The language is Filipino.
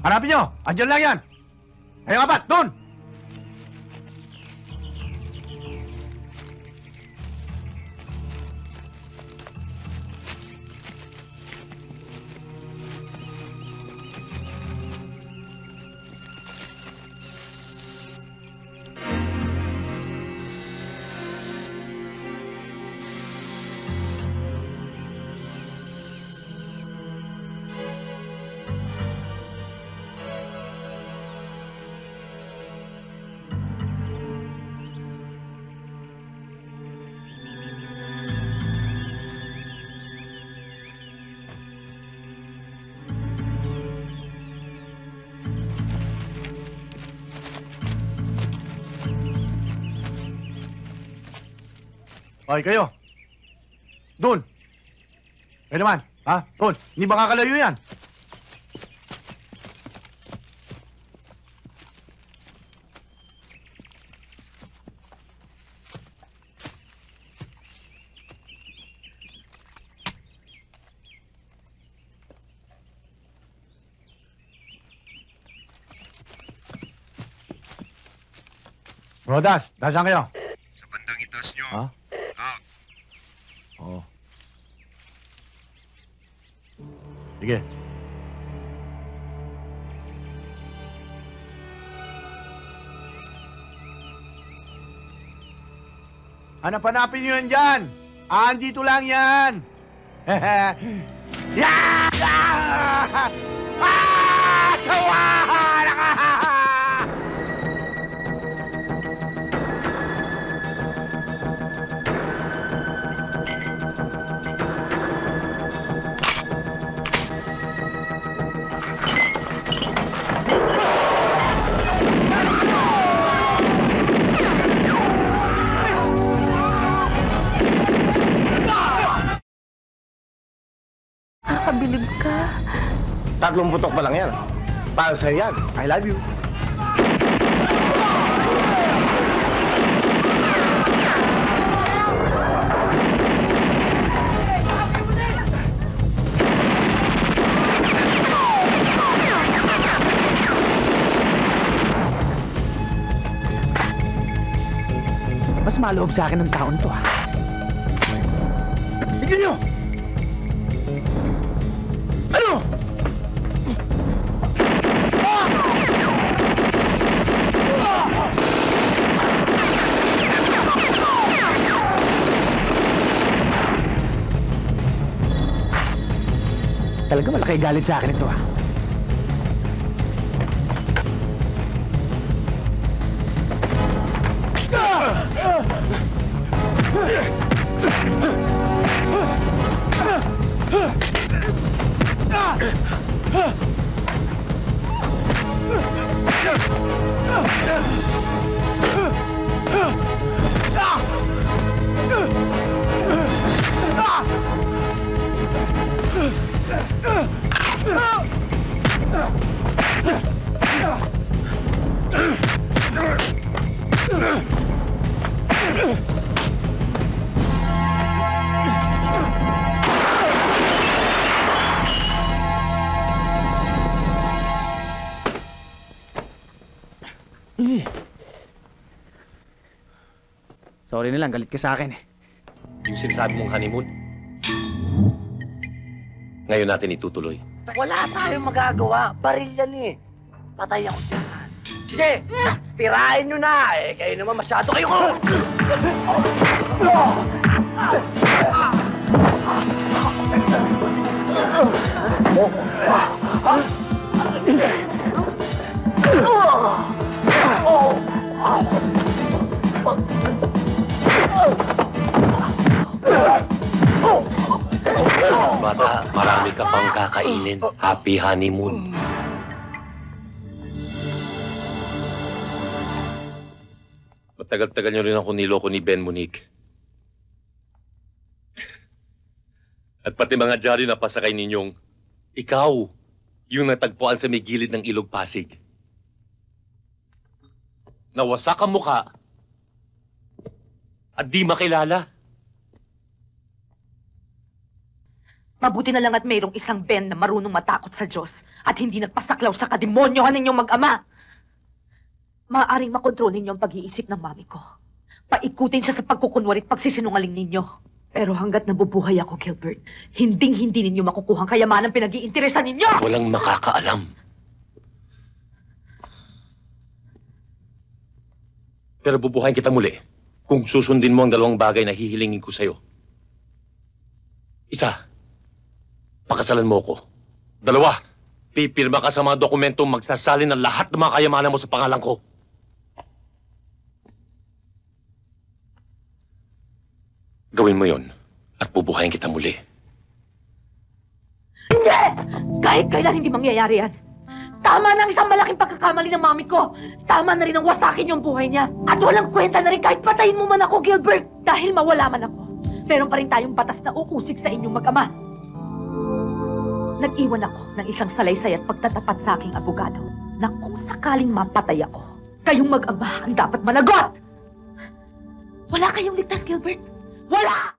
Hanapin nyo! Andiyan lang yan! Kayong apat, doon! Hoy, kayo! Doon! Kayo naman, ha? Doon! Hindi ba kakalayo yan? Rodas, nasaan kayo? Sa bandang itaas nyo. Ha? Out. Oo. Sige. Hanap-hanapin nyo yan dyan! Andito lang yan! Yan! Sawahan! Nakakabilib ka. 3 putok pa lang yan. Para sa'yo yan. I love you. Mas maloob sa akin ng taon to, ha? Tignan nyo! Ano? Talaga malaki galit sa akin ito, ha? Sorry na lang, galit ka sa akin eh. Yung sinasabi mong honeymoon, ngayon natin itutuloy. Wala tayong magagawa. Baril yan eh. Patay ako dyan. Sige, tirahin nyo na. Eh, kayo naman masyado kayo ko. bata, marami ka pang kakainin. Happy honeymoon. Matagal-tagal niyo rin ako niloko ni Ben Monique. At pati mga dyaryo na pasakay ninyong, ikaw, yung natagpuan sa may gilid ng Ilog Pasig. Nawasak ang muka at di makilala. Mabuti na lang at mayroong isang Ben na marunong matakot sa Diyos at hindi nagpasaklaw sa kademonyohan ninyong mag-ama. Maaaring makontrol ninyo ang pag-iisip ng mami ko. Paikutin siya sa pagkukunwari at pagsisinungaling ninyo. Pero hanggat nabubuhay ako, Gilbert, hinding-hindi ninyo makukuha ang kayamanang pinag-iinteresan ninyo! Walang makakaalam. Pero bubuhayin kita muli kung susundin mo ang dalawang bagay na hihilingin ko sa'yo. Isa, pakasalan mo ko. Dalawa, pipirma ka sa mga dokumentong magsasalin ng lahat ng mga kayamanan mo sa pangalan ko. Gawin mo yon at bubuhayin kita muli. Hindi! Kahit kailan hindi mangyayari yan. Tama na ang isang malaking pagkakamali ng mami ko. Tama na rin ang wasakin yung buhay niya. At walang kwenta na rin kahit patayin mo man ako, Gilbert. Dahil mawala man ako, meron pa rin tayong batas na uusig sa inyong mag-ama. Nag-iwan ako ng isang salaysay at pagtatapat sa aking abogado na kung sakaling mapatay ako, kayong mag-ama ang dapat managot! Wala kayong ligtas, Gilbert. Wala!